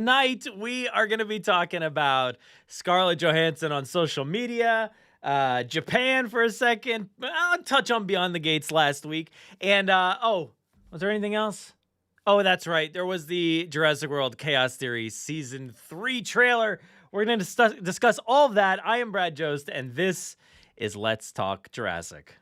Tonight, we are going to be talking about Scarlett Johansson on social media, Japan for a second. I'll touch on Beyond the Gates last week. And, was there anything else? Oh, that's right. There was the Jurassic World Chaos Theory Season 3 trailer. We're going to discuss all of that. I am Brad Jost, and this is Let's Talk Jurassic.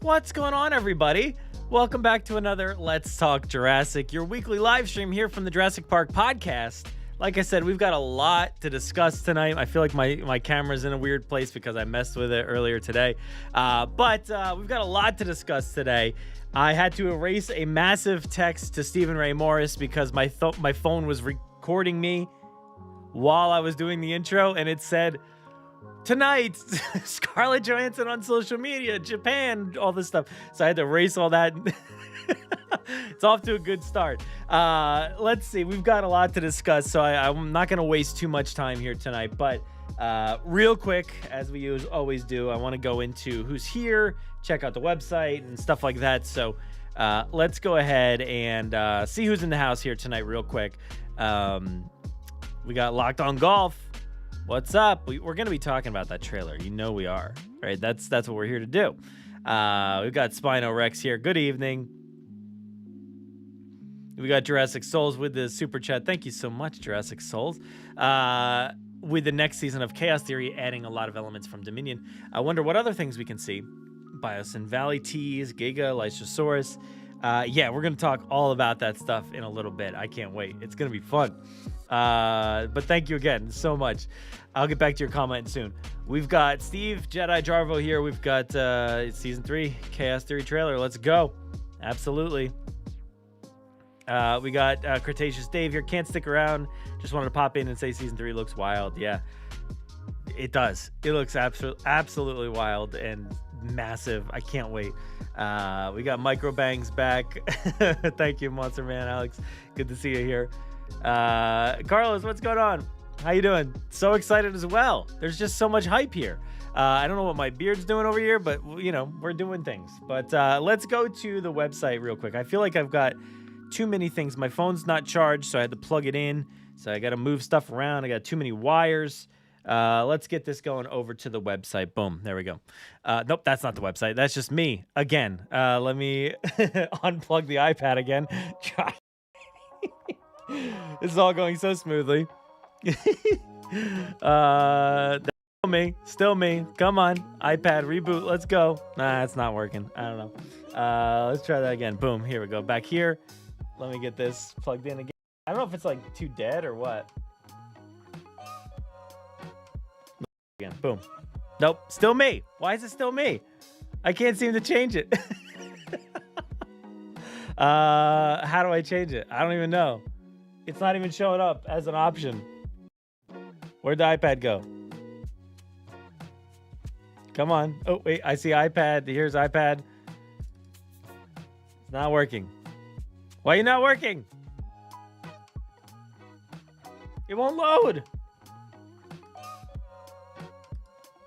What's going on, everybody? Welcome back to another Let's Talk Jurassic, your weekly live stream here from the Jurassic Park Podcast. Like I said, we've got a lot to discuss tonight. I feel like my camera's in a weird place because I messed with it earlier today. But we've got a lot to discuss today. I had to erase a massive text to Stephen Ray Morris because my phone was recording me while I was doing the intro, and it said, "Tonight, Scarlett Johansson on social media, Japan, all this stuff." So I had to erase all that. It's off to a good start. Let's see. We've got a lot to discuss, so I'm not going to waste too much time here tonight. But real quick, as we always do, I want to go into who's here, check out the website and stuff like that. So let's go ahead and see who's in the house here tonight real quick. We got Locked On Golf. What's up? We're going to be talking about that trailer. You know we are, right? That's what we're here to do. We've got Spino Rex here. Good evening. We got Jurassic Souls with the super chat. Thank you so much, Jurassic Souls. With the next season of Chaos Theory adding a lot of elements from Dominion. I wonder what other things we can see. Biosin Valley Teas, Giga, Lysosaurus. Yeah, we're going to talk all about that stuff in a little bit. I can't wait. It's going to be fun. But thank you again so much. I'll get back to your comment soon. We've got Steve Jedi Jarvo here. We've got season 3 Chaos Theory trailer. Let's go. Absolutely. We got Cretaceous Dave here. Can't stick around. Just wanted to pop in and say season 3 looks wild. Yeah, it does. It looks absolutely wild and massive. I can't wait. We got Microbangs back. Thank you, Monster Man Alex. Good to see you here. Carlos, what's going on? How you doing? So excited as well. There's just so much hype here. I don't know what my beard's doing over here, but you know, we're doing things. But let's go to the website real quick. I feel like I've got too many things. My phone's not charged, so I had to plug it in. So I got to move stuff around. I got too many wires. Let's get this going over to the website. Boom. There we go. Nope, that's not the website. That's just me. Again, let me unplug the iPad again. This is all going so smoothly. Still me. Come on. iPad, reboot. Let's go. Nah, it's not working. I don't know. Let's try that again. Boom. Here we go. Back here. Let me get this plugged in again. I don't know if it's like too dead or what. Again. Boom. Nope. Still me. Why is it still me? I can't seem to change it. How do I change it? I don't even know. It's not even showing up as an option. Where'd the iPad go? Come on. Oh, wait. I see iPad. Here's iPad. It's not working. Why are you not working? It won't load.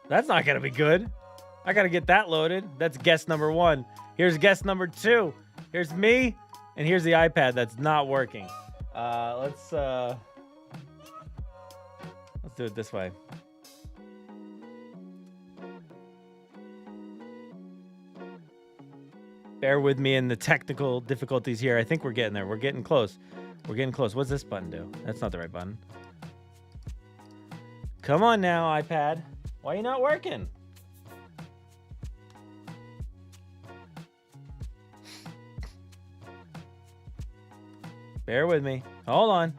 That's not going to be good. I got to get that loaded. That's guest number 1. Here's guest number 2. Here's me. And here's the iPad that's not working. Let's do it this way. Bear with me in the technical difficulties here. I think we're getting there. We're getting close. We're getting close. What's this button do? That's not the right button. Come on now, iPad. Why are you not working? Bear with me. Hold on.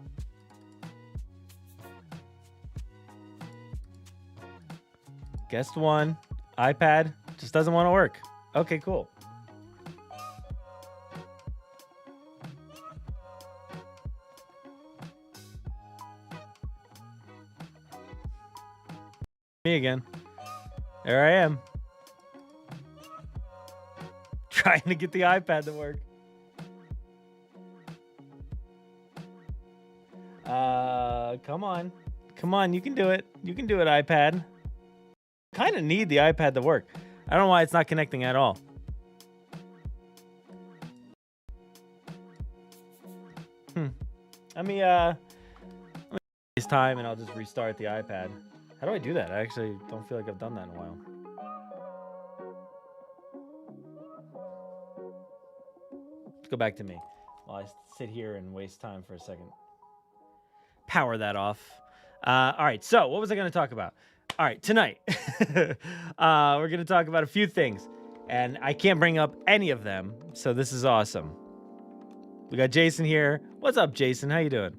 Guest 1. iPad just doesn't want to work. Okay, cool. Me again. There I am. Trying to get the iPad to work. Come on. Come on, you can do it. You can do it, iPad. Kind of need the iPad to work. I don't know why it's not connecting at all. Let me waste time and I'll just restart the iPad. How do I do that? I actually don't feel like I've done that in a while. Let's go back to me while I sit here and waste time for a second. Power that off. All right, so what was I going to talk about? All right, tonight, we're going to talk about a few things, and I can't bring up any of them, so this is awesome. We got Jason here. What's up, Jason? How you doing?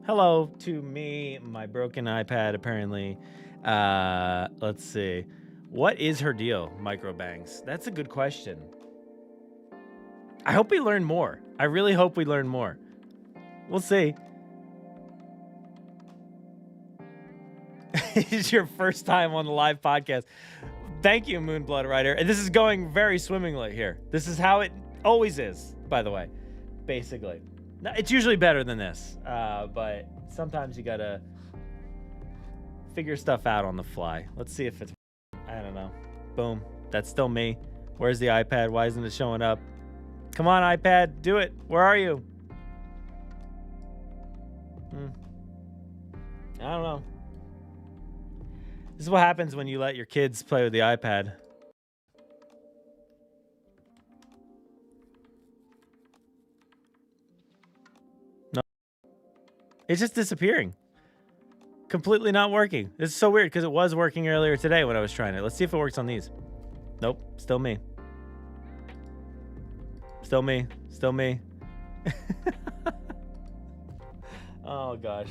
Hello to me, my broken iPad, apparently. Let's see. What is her deal, Microbanks? That's a good question. I hope we learn more. I really hope we learn more. We'll see. It's your first time on the live podcast. Thank you, Moonblood Rider. And this is going very swimmingly here. This is how it always is, by the way, basically. Now, it's usually better than this, but sometimes you gotta figure stuff out on the fly. Let's see if it's... I don't know. Boom. That's still me. Where's the iPad? Why isn't it showing up? Come on, iPad. Do it. Where are you? I don't know. This is what happens when you let your kids play with the iPad. No. It's just disappearing. Completely not working. This is so weird because it was working earlier today when I was trying it. Let's see if it works on these. Nope. Still me. Still me. Still me. Oh, gosh.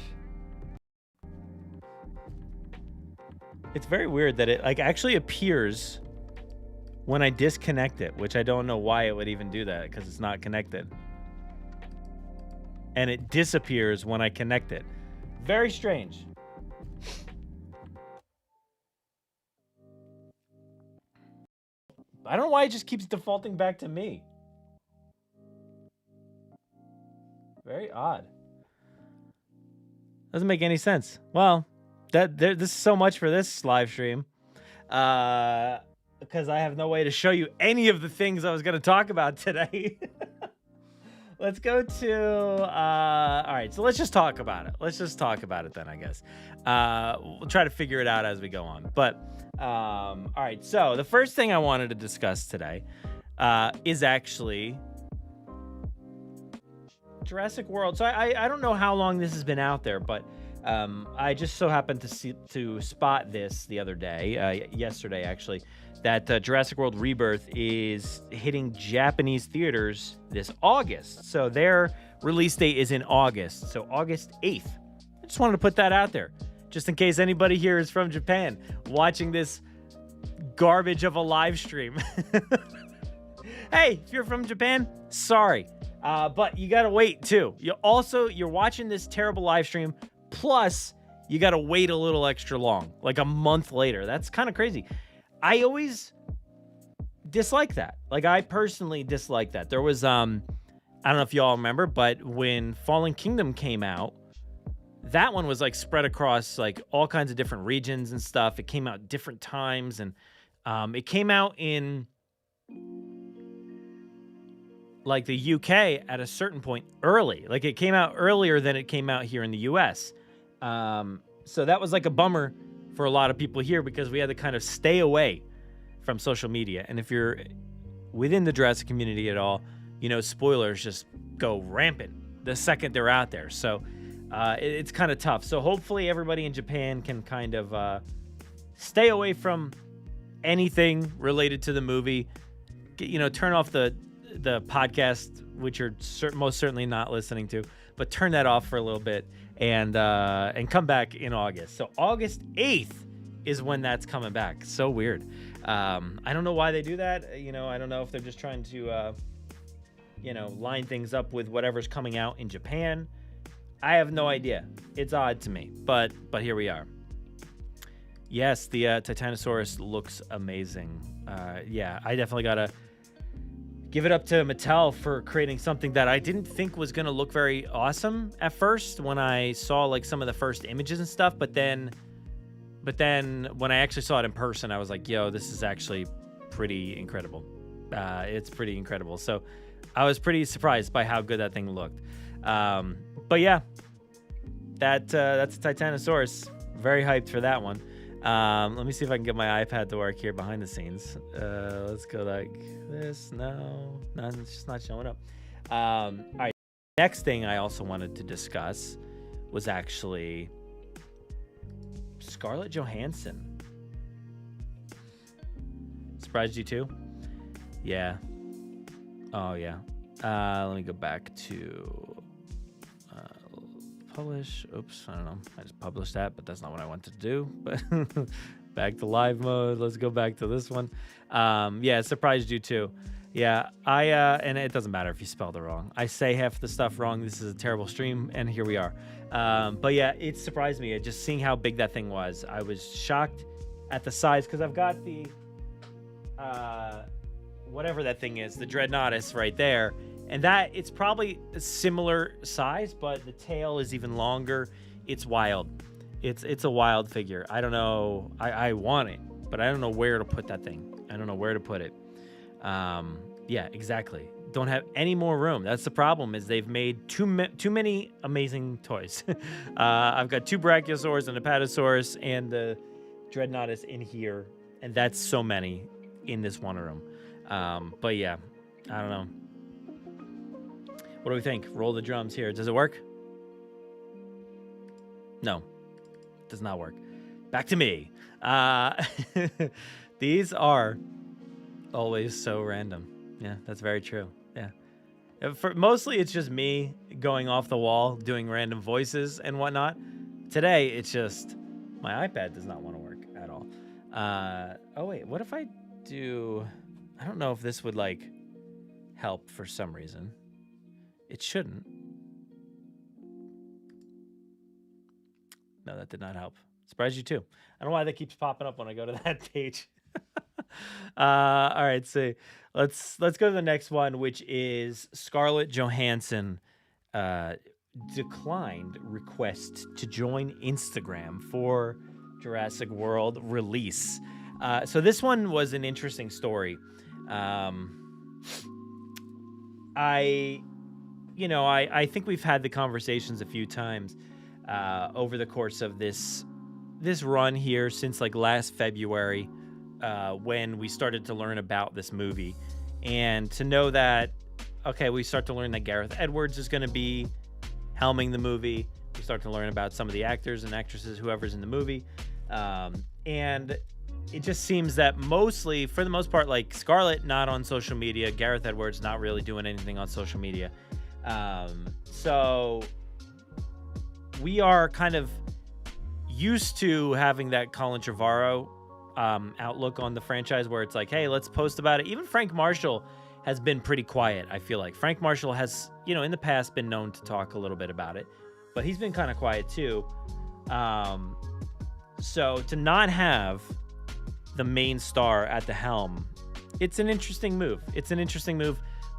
It's very weird that it actually appears when I disconnect it, which I don't know why it would even do that because it's not connected. And it disappears when I connect it. Very strange. I don't know why it just keeps defaulting back to me. Very odd. Doesn't make any sense. Well, this is so much for this live stream. Because I have no way to show you any of the things I was going to talk about today. Let's go to... all right, so let's just talk about it. Let's just talk about it then, I guess. We'll try to figure it out as we go on. But, all right, so the first thing I wanted to discuss today is actually Jurassic World. So I don't know how long this has been out there, but I just so happened to spot this the other day, yesterday actually, that Jurassic World Rebirth is hitting Japanese theaters this August. So their release date is in August, so August 8th. I just wanted to put that out there, just in case anybody here is from Japan watching this garbage of a live stream. Hey, if you're from Japan, sorry. But you gotta wait too. You're watching this terrible live stream, plus you gotta wait a little extra long, like a month later. That's kind of crazy. I always dislike that. Like, I personally dislike that. There was, I don't know if y'all remember, but when Fallen Kingdom came out, that one was like spread across like all kinds of different regions and stuff. It came out different times, and it came out in like the UK at a certain point early. Like, it came out earlier than it came out here in the US. So that was like a bummer for a lot of people here, because we had to kind of stay away from social media. And if you're within the Jurassic community at all, you know, spoilers just go rampant the second they're out there. So it's kind of tough. So hopefully everybody in Japan can kind of stay away from anything related to the movie. Turn off the podcast, which you're most certainly not listening to, but turn that off for a little bit and come back in August. So August 8th is when that's coming back. So weird. I don't know why they do that. I don't know if they're just trying to, line things up with whatever's coming out in Japan. I have no idea. It's odd to me, but here we are. Yes, the Titanosaurus looks amazing. Yeah, I definitely gotta give it up to Mattel for creating something that I didn't think was gonna look very awesome at first when I saw like some of the first images and stuff, but then when I actually saw it in person, I was like, yo, this is actually pretty incredible. It's pretty incredible. So I was pretty surprised by how good that thing looked. But yeah, that's a Titanosaurus. Very hyped for that one. Let me see if I can get my iPad to work here behind the scenes. Let's go like this. No, it's just not showing up. All right. Next thing I also wanted to discuss was actually Scarlett Johansson. Surprised you too? Yeah. Oh yeah. Let me go back to publish. Oops, I don't know. I just published that, but that's not what I wanted to do. But back to live mode. Let's go back to this one. Yeah, surprised you too. Yeah, and it doesn't matter if you spelled it wrong. I say half the stuff wrong. This is a terrible stream, and here we are. But yeah, it surprised me. Just seeing how big that thing was. I was shocked at the size because I've got the whatever that thing is, the Dreadnoughtus right there. And that, it's probably a similar size, but the tail is even longer. It's wild. It's a wild figure. I don't know. I want it, but I don't know where to put that thing. I don't know where to put it. Yeah, exactly. Don't have any more room. That's the problem, is they've made too many amazing toys. I've got 2 Brachiosaurs and a Apatosaurus and the Dreadnoughtus in here, and that's so many in this one room. But yeah, I don't know. What do we think? Roll the drums here. Does it work? No, it does not work. Back to me. These are always so random. Yeah, that's very true. Yeah. Mostly it's just me going off the wall, doing random voices and whatnot. Today, it's just my iPad does not want to work at all. Oh, wait. What if I do... I don't know if this would, like, help for some reason. It shouldn't. No, that did not help. Surprised you too. I don't know why that keeps popping up when I go to that page. All right, so let's go to the next one, which is Scarlett Johansson declined request to join Instagram for Jurassic World release. So this one was an interesting story. I think we've had the conversations a few times over the course of this run here since like last February, when we started to learn about this movie, and to know that, okay, we start to learn that Gareth Edwards is going to be helming the movie. We start to learn about some of the actors and actresses, whoever's in the movie, and it just seems that mostly, for the most part, like Scarlett not on social media, Gareth Edwards not really doing anything on social media. So we are kind of used to having that Colin Trevorrow outlook on the franchise, where it's like, hey, let's post about it. Even Frank Marshall has been pretty quiet. I feel like Frank Marshall has, in the past been known to talk a little bit about it, but he's been kind of quiet too. So to not have the main star at the helm, it's an interesting move.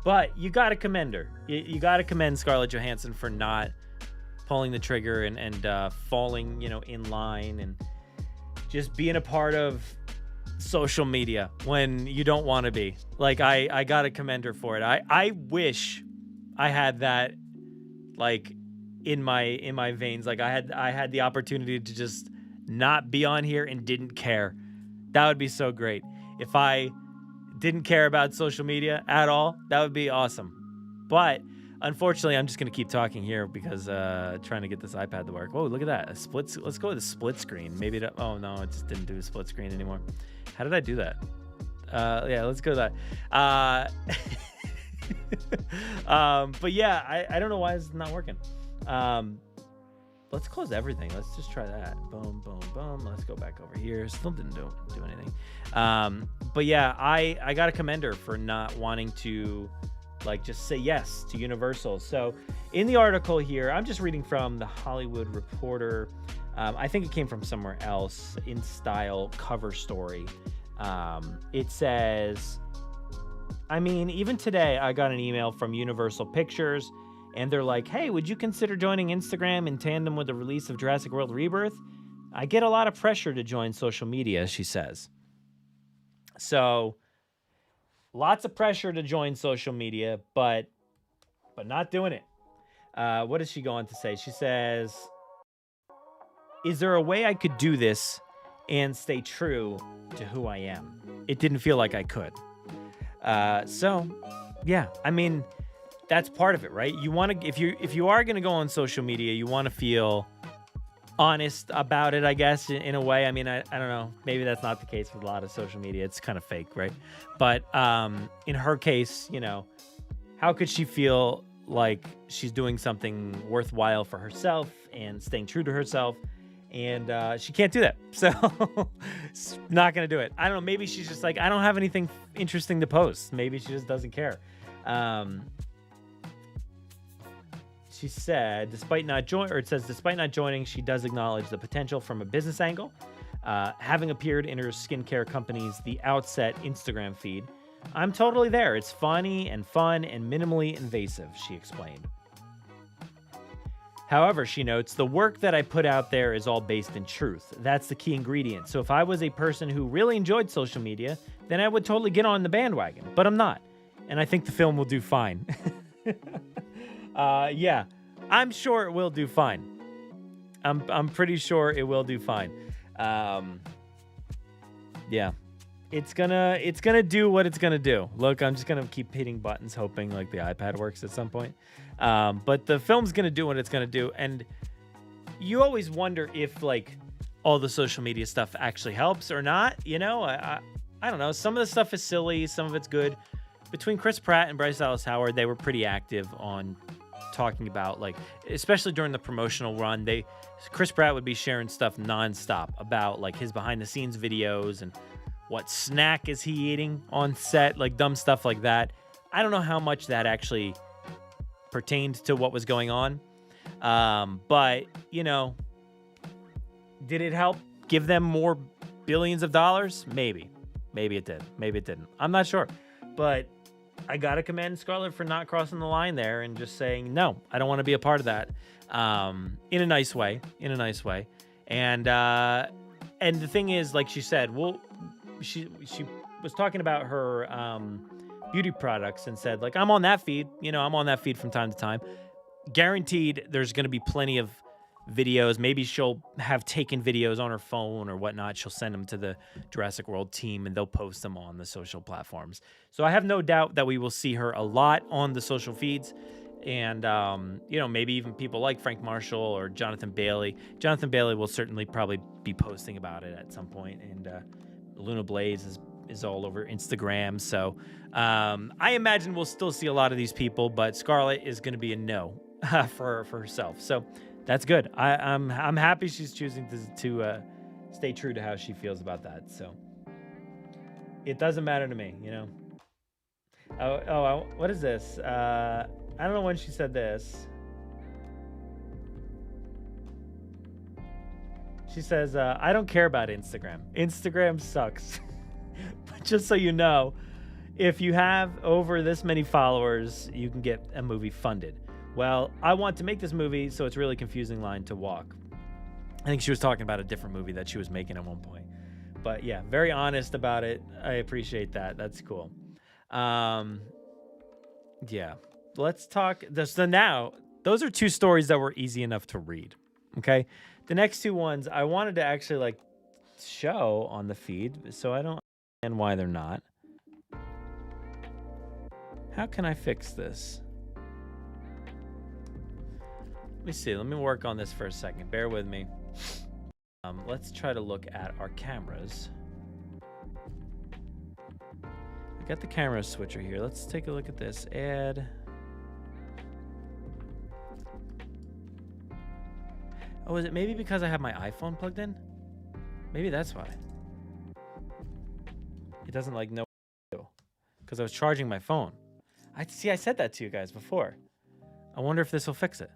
But you got to commend her. You got to commend Scarlett Johansson for not pulling the trigger and falling, in line and just being a part of social media when you don't want to be. Like, I got to commend her for it. I wish I had that, like, in my veins. Like, I had the opportunity to just not be on here and didn't care. That would be so great. If I didn't care about social media at all, that would be awesome. But unfortunately, I'm just going to keep talking here because trying to get this iPad to work. Oh, look at that. Let's go with a split screen. Maybe oh no, it just didn't do a split screen anymore. How did I do that? Yeah, let's go to that. But yeah, I don't know why it's not working. let's close everything. Let's just try that. Boom, boom, boom. Let's go back over here. Still didn't do anything. But yeah, I got to commend her for not wanting to like just say yes to Universal. So in the article here, I'm just reading from the Hollywood Reporter. I think it came from somewhere else. In Style cover story. It says, I mean, even today I got an email from Universal Pictures. And they're like, hey, would you consider joining Instagram in tandem with the release of Jurassic World Rebirth? I get a lot of pressure to join social media, she says. So, lots of pressure to join social media, but not doing it. What does she go on to say? She says, is there a way I could do this and stay true to who I am? It didn't feel like I could. So, yeah, I mean, that's part of it, right? You want to, if you are going to go on social media, you want to feel honest about it, I guess, in a way. I mean, I don't know. Maybe that's not the case with a lot of social media. It's kind of fake, right? But in her case, you know, how could she feel like she's doing something worthwhile for herself and staying true to herself? And she can't do that. So not going to do it. I don't know. Maybe she's just like, I don't have anything interesting to post. Maybe she just doesn't care. She said, despite not joining, she does acknowledge the potential from a business angle. Having appeared in her skincare company's The Outset Instagram feed, I'm totally there. It's funny and fun and minimally invasive, she explained. However, she notes, the work that I put out there is all based in truth. That's the key ingredient. So if I was a person who really enjoyed social media, then I would totally get on the bandwagon, but I'm not. And I think the film will do fine. Yeah, I'm sure it will do fine. I'm pretty sure it will do fine. Yeah, it's gonna do what it's gonna do. Look, I'm just gonna keep hitting buttons, hoping like the iPad works at some point. But the film's gonna do what it's gonna do, and you always wonder if like all the social media stuff actually helps or not. You know, I don't know. Some of the stuff is silly, some of it's good. Between Chris Pratt and Bryce Dallas Howard, they were pretty active on talking about, like, especially during the promotional run, Chris Pratt would be sharing stuff nonstop about like his behind the scenes videos and what snack is he eating on set, like dumb stuff like that. I don't know how much that actually pertained to what was going on. But you know, did it help give them more billions of dollars? Maybe it did. Maybe it didn't. I'm not sure, but I gotta commend Scarlett for not crossing the line there and just saying, no, I don't want to be a part of that. In a nice way. And the thing is, like she said, she was talking about her beauty products and said, like, I'm on that feed. You know, I'm on that feed from time to time. Guaranteed there's going to be plenty of videos. Maybe she'll have taken videos on her phone or whatnot. She'll send them to the Jurassic World team and they'll post them on the social platforms. So I have no doubt that we will see her a lot on the social feeds. And, you know, maybe even people like Frank Marshall or Jonathan Bailey. Jonathan Bailey will certainly probably be posting about it at some point. And Luna Blaze is all over Instagram. So I imagine we'll still see a lot of these people, but Scarlett is going to be a no for herself. So that's good. I'm happy she's choosing to stay true to how she feels about that. So it doesn't matter to me, you know. Oh, what is this? I don't know when she said this. She says, I don't care about Instagram. Instagram sucks. But just so you know, if you have over this many followers, you can get a movie funded. Well, I want to make this movie, so it's a really confusing line to walk. I think she was talking about a different movie that she was making at one point. But yeah, very honest about it. I appreciate that. That's cool. Yeah. Let's talk. So now, those are two stories that were easy enough to read. Okay? The next two ones, I wanted to actually like show on the feed, so I don't understand why they're not. How can I fix this? Let me see. Let me work on this for a second. Bear with me. Let's try to look at our cameras. I got the camera switcher here. Let's take a look at this. Add. Oh, is it maybe because I have my iPhone plugged in? Maybe that's why. It doesn't like know because I was charging my phone. I said that to you guys before. I wonder if this will fix it.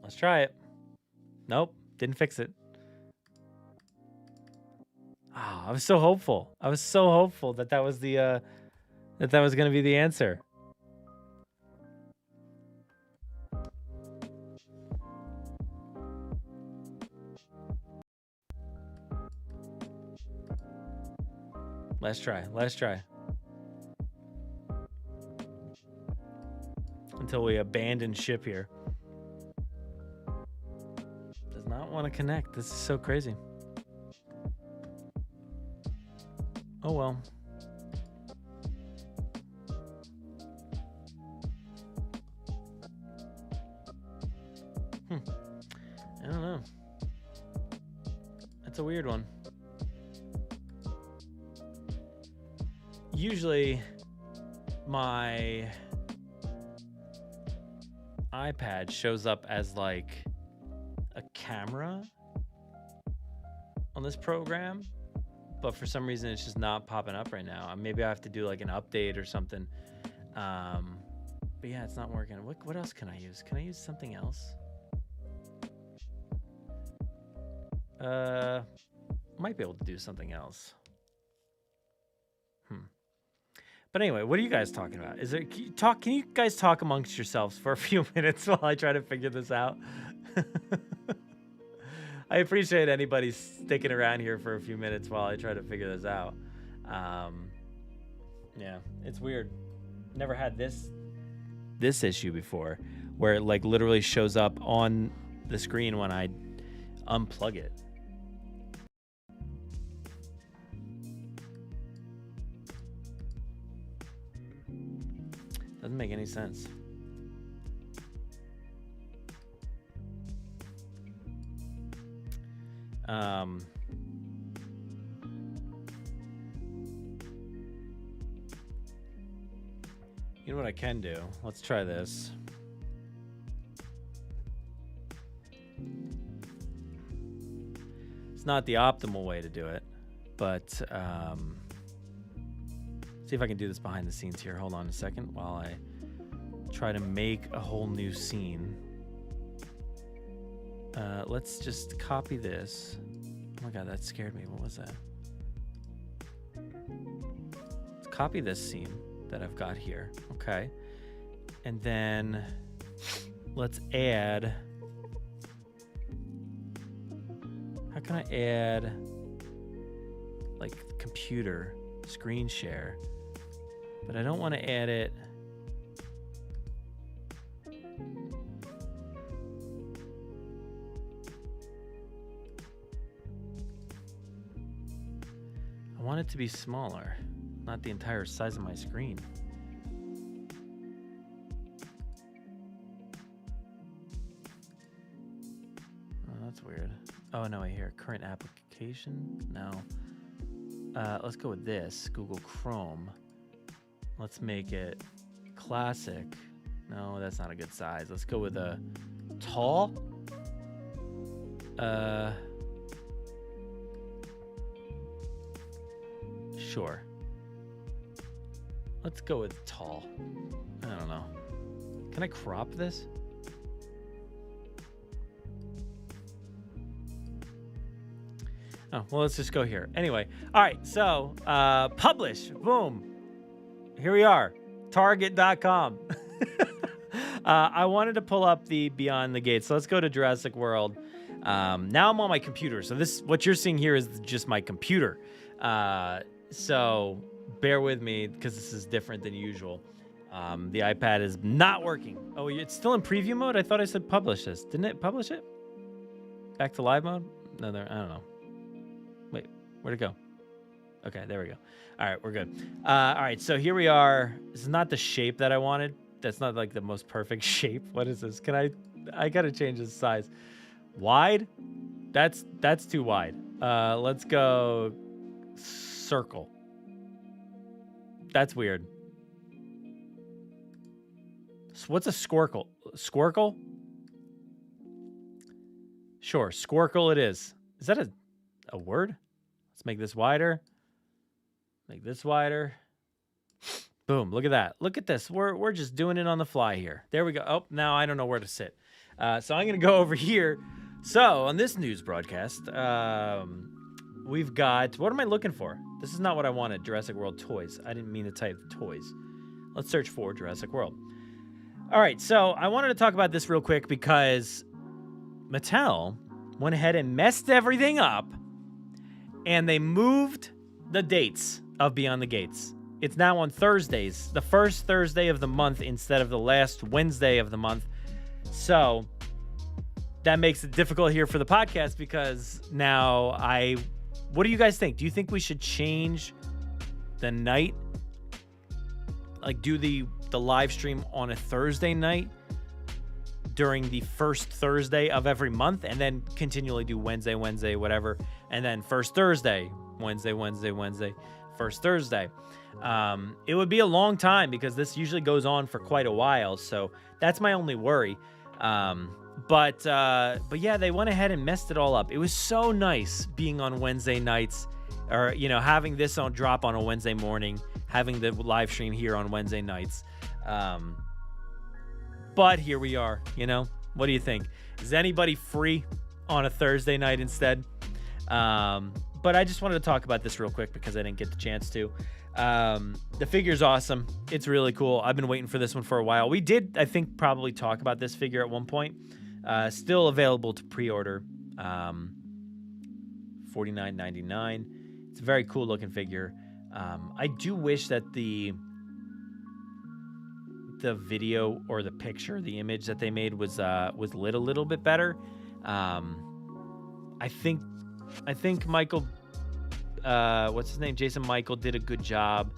Let's try it. Nope, didn't fix it. Oh, I was so hopeful. I was so hopeful that was the that was going to be the answer. Let's try. Let's try. Until we abandon ship here. Does not want to connect. This is so crazy. Oh well. I don't know. That's a weird one. Usually my iPad shows up as like a camera on this program, but for some reason it's just not popping up right now. Maybe I have to do like an update or something. But yeah, it's not working. What else can I use? Can I use something else? Might be able to do something else. But anyway, what are you guys talking about? Can you guys talk amongst yourselves for a few minutes while I try to figure this out? I appreciate anybody sticking around here for a few minutes while I try to figure this out. Yeah, it's weird. Never had this issue before, where it like literally shows up on the screen when I unplug it. Doesn't make any sense. You know what I can do? Let's try this. It's not the optimal way to do it, but see if I can do this behind the scenes here. Hold on a second while I try to make a whole new scene. Let's just copy this. Oh my god, that scared me. What was that? Let's copy this scene that I've got here. Okay. And then let's add... How can I add like computer screen share? But I don't want to add it. I want it to be smaller, not the entire size of my screen. Oh, that's weird. Oh no, I hear current application. No. Let's go with this, Google Chrome. Let's make it classic. No, that's not a good size. Let's go with a tall. Sure. Let's go with tall. I don't know. Can I crop this? Oh, well, let's just go here. Anyway, all right, so publish. Boom. Here we are. Target.com. I wanted to pull up the Beyond the Gates. So let's go to Jurassic World. Now I'm on my computer. So what you're seeing here is just my computer. So bear with me because this is different than usual. The iPad is not working. Oh, it's still in preview mode? I thought I said publish this. Didn't it publish it? Back to live mode? No, I don't know. Wait, where'd it go? Okay, there we go. All right, we're good. All right, so here we are. This is not the shape that I wanted. That's not like the most perfect shape. What is this? I gotta change the size. Wide? That's too wide. Let's go circle. That's weird. What's a squircle? Squircle? Sure, squircle it is. Is that a word? Let's make this wider. Make this wider. Boom, look at that. Look at this. We're just doing it on the fly here. There we go. Oh, now I don't know where to sit. So I'm going to go over here. So on this news broadcast, we've got, what am I looking for? This is not what I wanted, Jurassic World toys. I didn't mean to type toys. Let's search for Jurassic World. All right, so I wanted to talk about this real quick because Mattel went ahead and messed everything up, and they moved the dates of Beyond the Gates. It's now on Thursdays, the first Thursday of the month instead of the last Wednesday of the month. So that makes it difficult here for the podcast because now what do you guys think? Do you think we should change the night? Like do the live stream on a Thursday night during the first Thursday of every month and then continually do Wednesday, whatever. And then first Thursday, Wednesday, first Thursday. It would be a long time because this usually goes on for quite a while. So that's my only worry. But yeah, they went ahead and messed it all up. It was so nice being on Wednesday nights or, having this on drop on a Wednesday morning, having the live stream here on Wednesday nights. But here we are, what do you think? Is anybody free on a Thursday night instead? But I just wanted to talk about this real quick because I didn't get the chance to. The figure's awesome. It's really cool. I've been waiting for this one for a while. We did, I think, probably talk about this figure at one point. Still available to pre-order. $49.99. It's a very cool looking figure. I do wish that the video or the picture, the image that they made was lit a little bit better. I think Michael, what's his name? Jason Michael did a good job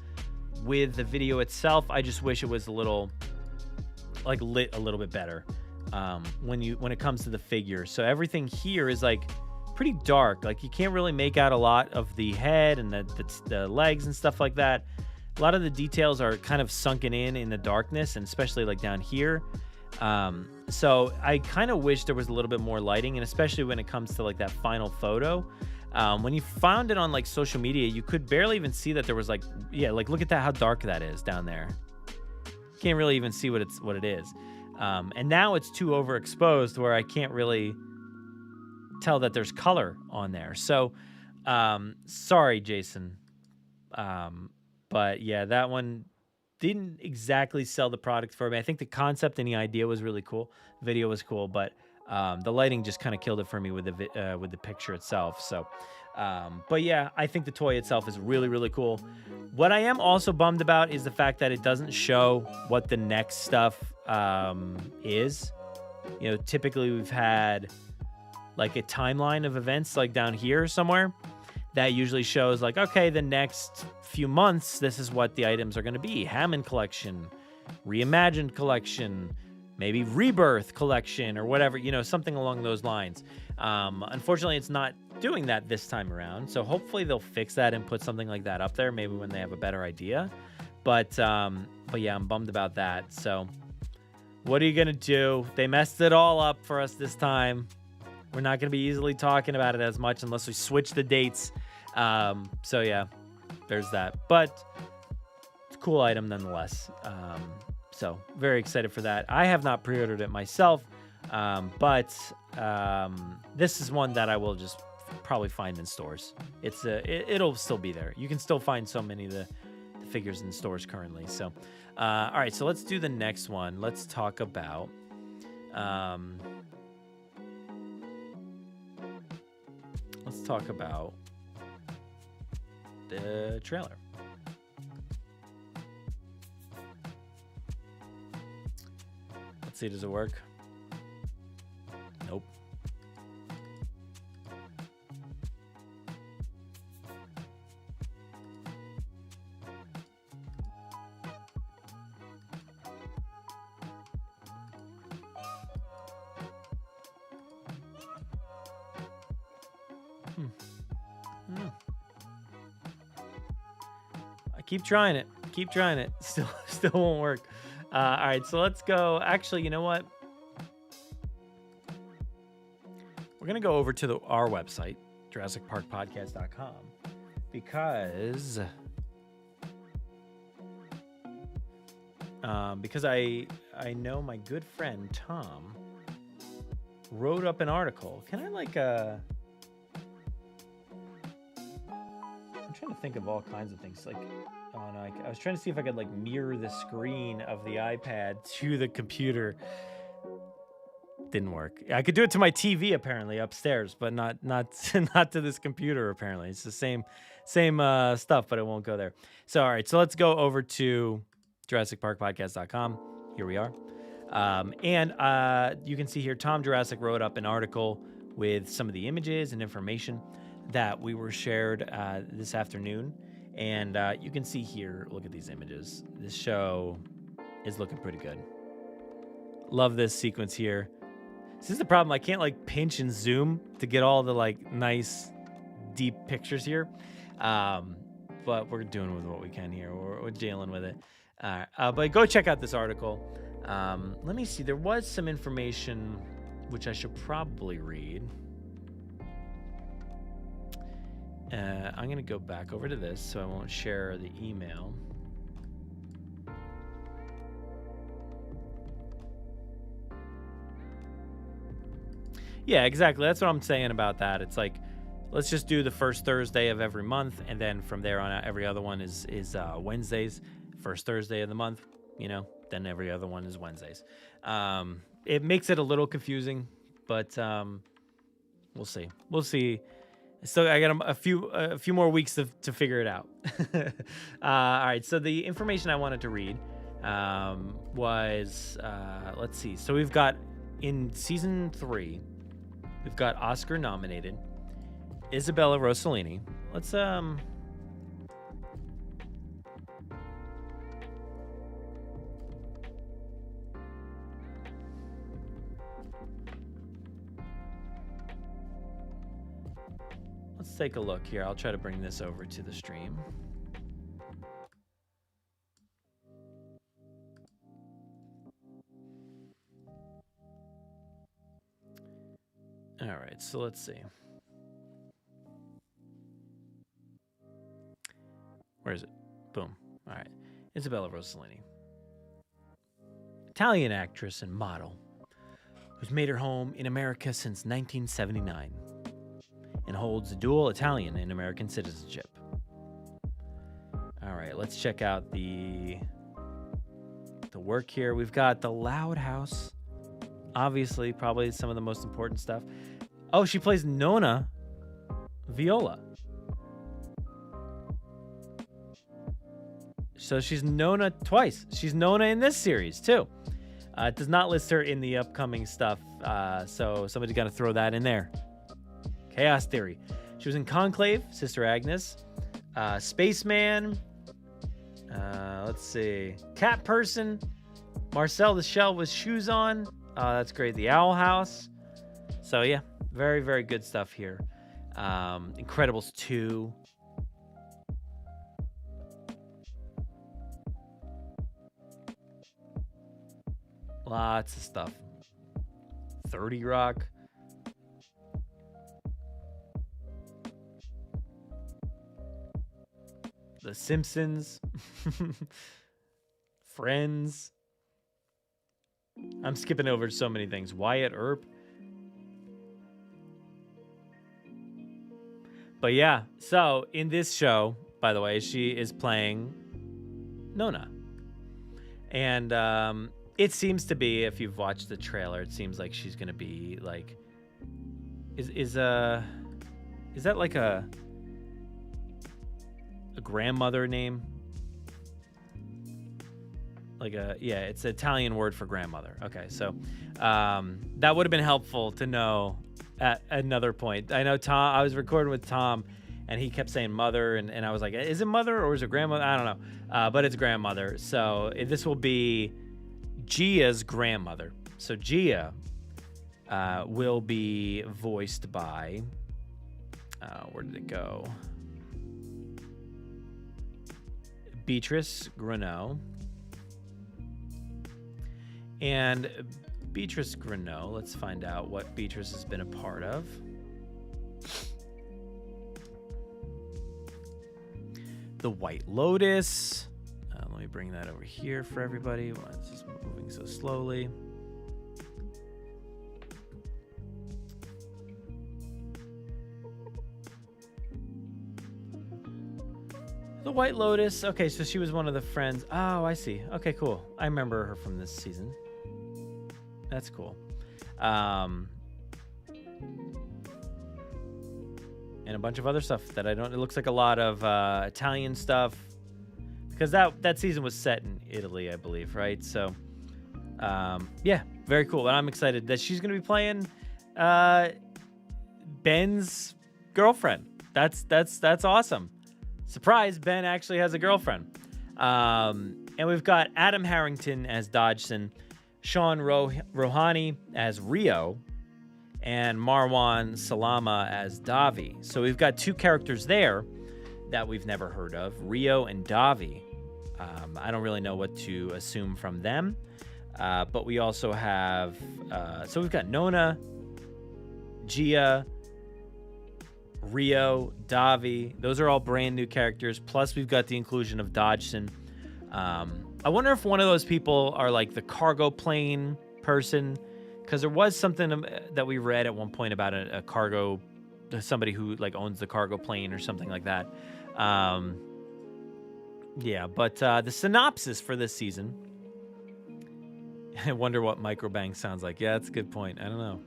with the video itself. I just wish it was a little lit a little bit better when it comes to the figure. So everything here is pretty dark. You can't really make out a lot of the head and the legs and stuff like that. A lot of the details are kind of sunken in the darkness, and especially down here. So I kind of wish there was a little bit more lighting, and especially when it comes to that final photo. When you found it on social media, you could barely even see that there was look at that, how dark that is down there. Can't really even see what it is. And now it's too overexposed where I can't really tell that there's color on there. So, sorry, Jason. But yeah, that one didn't exactly sell the product for me. I think the concept and the idea was really cool. Video was cool, but the lighting just kind of killed it for me with the picture itself. So, but yeah, I think the toy itself is really, really cool. What I am also bummed about is the fact that it doesn't show what the next stuff is. Typically we've had a timeline of events down here somewhere. That usually shows okay, the next few months, this is what the items are going to be. Hammond Collection, Reimagined Collection, maybe Rebirth Collection or whatever, something along those lines. Unfortunately, it's not doing that this time around. So hopefully they'll fix that and put something like that up there, maybe when they have a better idea. But yeah, I'm bummed about that. So what are you going to do? They messed it all up for us this time. We're not going to be easily talking about it as much unless we switch the dates. So yeah, there's that. But it's a cool item nonetheless. So very excited for that. I have not pre-ordered it myself, but this is one that I will just probably find in stores. It'll still be there. You can still find so many of the figures in stores currently. So, all right, so let's do the next one. Let's talk about the trailer. Let's see, does it work? Nope. I keep trying it. Still won't work. All right, so let's go. Actually, you know what? We're going to go over to our website, JurassicParkPodcast.com, because I know my good friend Tom wrote up an article. Can I I'm trying to think of all kinds of things. Like, oh no, I was trying to see if I could mirror the screen of the iPad to the computer. Didn't work. I could do it to my TV apparently upstairs, but not to this computer apparently. It's the same stuff, but it won't go there. So all right, so let's go over to JurassicParkPodcast.com. Here we are. And you can see here Tom Jurassic wrote up an article with some of the images and information that we were shared this afternoon. And you can see here, look at these images. This show is looking pretty good. Love this sequence here. This is the problem. I can't pinch and zoom to get all the nice deep pictures here. But we're doing with what we can here. We're dealing with it. But go check out this article. Let me see. There was some information which I should probably read. I'm going to go back over to this so I won't share the email. Yeah, exactly. That's what I'm saying about that. It's let's just do the first Thursday of every month, and then from there on out, every other one is Wednesdays. First Thursday of the month, then every other one is Wednesdays. It makes it a little confusing, but we'll see. We'll see. So I got a few more weeks to figure it out. All right. So the information I wanted to read was let's see. So we've got in season 3. We've got Oscar nominated Isabella Rossellini. Let's take a look here. I'll try to bring this over to the stream. All right, so let's see. Where is it? Boom. All right. Isabella Rossellini. Italian actress and model who's made her home in America since 1979 and holds dual Italian and American citizenship. All right, let's check out the work here. We've got the Loud House. Obviously, probably some of the most important stuff. Oh, she plays Nona Viola. So she's Nona twice. She's Nona in this series, too. It does not list her in the upcoming stuff, so somebody's got to throw that in there. Chaos Theory. She was in Conclave, Sister Agnes. Spaceman. Let's see. Cat Person. Marcel the Shell with Shoes On. That's great. The Owl House. So, yeah. Very, very good stuff here. Incredibles 2. Lots of stuff. 30 Rock. The Simpsons. Friends. I'm skipping over so many things. Wyatt Earp. But yeah, so in this show, by the way, she is playing Nona. And it seems to be, if you've watched the trailer, it seems like she's going to be like, is that like a grandmother name? It's an Italian word for grandmother. Okay, so that would have been helpful to know at another point. I know I was recording with Tom, and he kept saying mother, and I was like, is it mother or is it grandmother? I don't know, but it's grandmother. So this will be Gia's grandmother. So Gia will be voiced by, where did it go? Beatrice Grenoux. And Beatrice Greneau. Let's find out what Beatrice has been a part of. The White Lotus. Let me bring that over here for everybody. Why is this moving so slowly? The White Lotus. Okay, so she was one of the friends. Oh, I see. Okay, cool. I remember her from this season. That's cool. And a bunch of other stuff that I don't... It looks like a lot of Italian stuff. Because that season was set in Italy, I believe, right? So, yeah, very cool. And I'm excited that she's going to be playing Ben's girlfriend. That's awesome. Surprise, Ben actually has a girlfriend. And we've got Adam Harrington as Dodgson, Sean Rohani as Rio, and Marwan Salama as Davi. So we've got two characters there that we've never heard of, Rio and Davi. I don't really know what to assume from them. But we also have... so we've got Nona, Gia, Rio, Davi. Those are all brand new characters. Plus, we've got the inclusion of Dodgson. I wonder if one of those people are like the cargo plane person, because there was something that we read at one point about a cargo, somebody who like owns the cargo plane or something like that. Yeah, but the synopsis for this season. I wonder what microbang sounds like. Yeah, that's a good point. I don't know.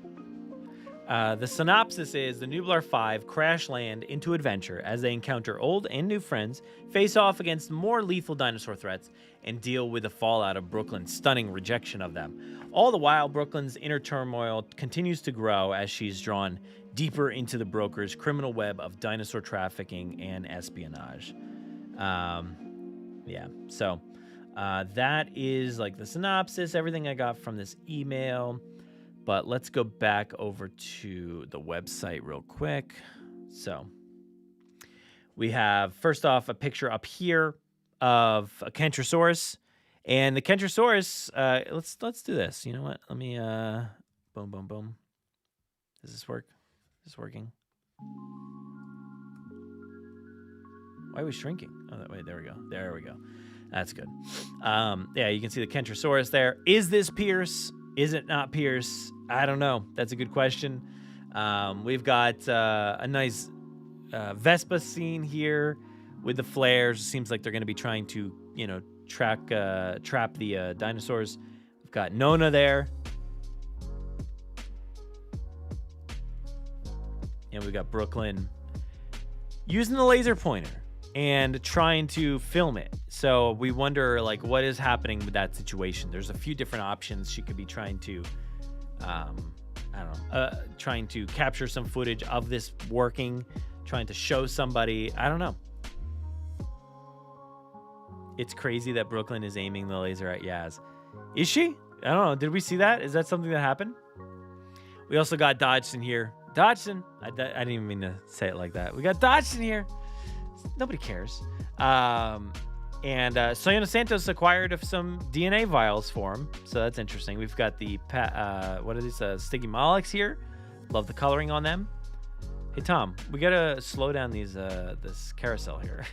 The synopsis is the Nublar 5 crash land into adventure as they encounter old and new friends, face off against more lethal dinosaur threats, and deal with the fallout of Brooklyn's stunning rejection of them. All the while, Brooklyn's inner turmoil continues to grow as she's drawn deeper into the broker's criminal web of dinosaur trafficking and espionage. Yeah, so that is like the synopsis, everything I got from this email. But let's go back over to the website real quick. So we have, first off, a picture up here of a Kentrosaurus. And the Kentrosaurus, let's do this. You know what? Let me, boom, boom, boom. Does this work? Is this working? Why are we shrinking? Oh, wait, there we go. There we go. That's good. Yeah, you can see the Kentrosaurus there. Is this Pierce? Is it not Pierce? I don't know. That's a good question. We've got a nice Vespa scene here with the flares. Seems like they're going to be trying to, trap the dinosaurs. We've got Nona there. And we've got Brooklyn using the laser pointer and trying to film it. So we wonder, like, what is happening with that situation? There's a few different options. She could be trying to, trying to capture some footage of this working, trying to show somebody. I don't know. It's crazy that Brooklyn is aiming the laser at Yaz. Is she? I don't know. Did we see that? Is that something that happened? We also got Dodgson here. Dodgson. I didn't even mean to say it like that. We got Dodgson here. Nobody cares. And Soyana Santos acquired some DNA vials for him, so that's interesting. We've got the what are these Stygimolochs here? Love the coloring on them. Hey Tom, we gotta slow down this carousel here.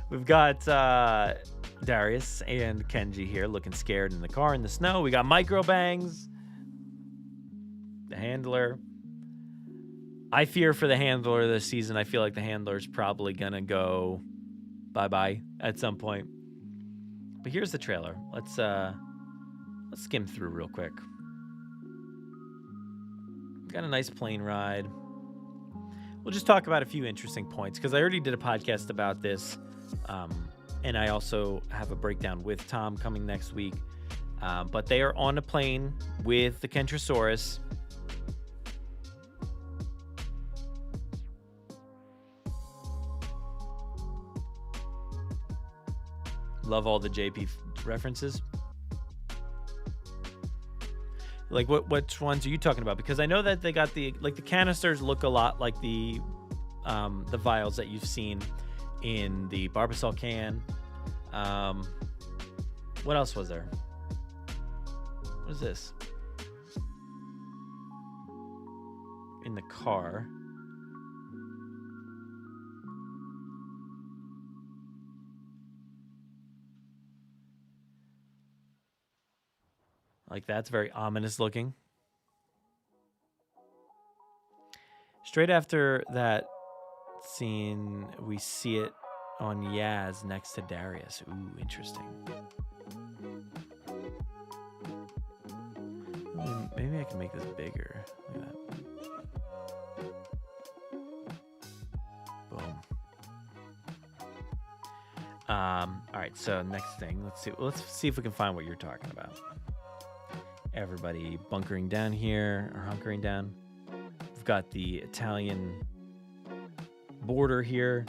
We've got Darius and Kenji here, looking scared in the car in the snow. We got Microbangs, the handler. I fear for the handler this season. I feel like the handler's probably gonna go bye-bye at some point. But here's the trailer. Let's skim through real quick. Got a nice plane ride. We'll just talk about a few interesting points because I already did a podcast about this. And I also have a breakdown with Tom coming next week. But they are on a plane with the Kentrosaurus. Love all the JP references. Like which ones are you talking about? Because I know that they got the canisters look a lot like the vials that you've seen in the Barbasol can. What else was there? What is this? In the car. Like, that's very ominous looking. Straight after that scene, we see it on Yaz next to Darius. Ooh, interesting. Maybe I can make this bigger. Look at that. Boom. All right, so next thing, let's see if we can find what you're talking about. Everybody bunkering down here, or hunkering down. We've got the Italian border here.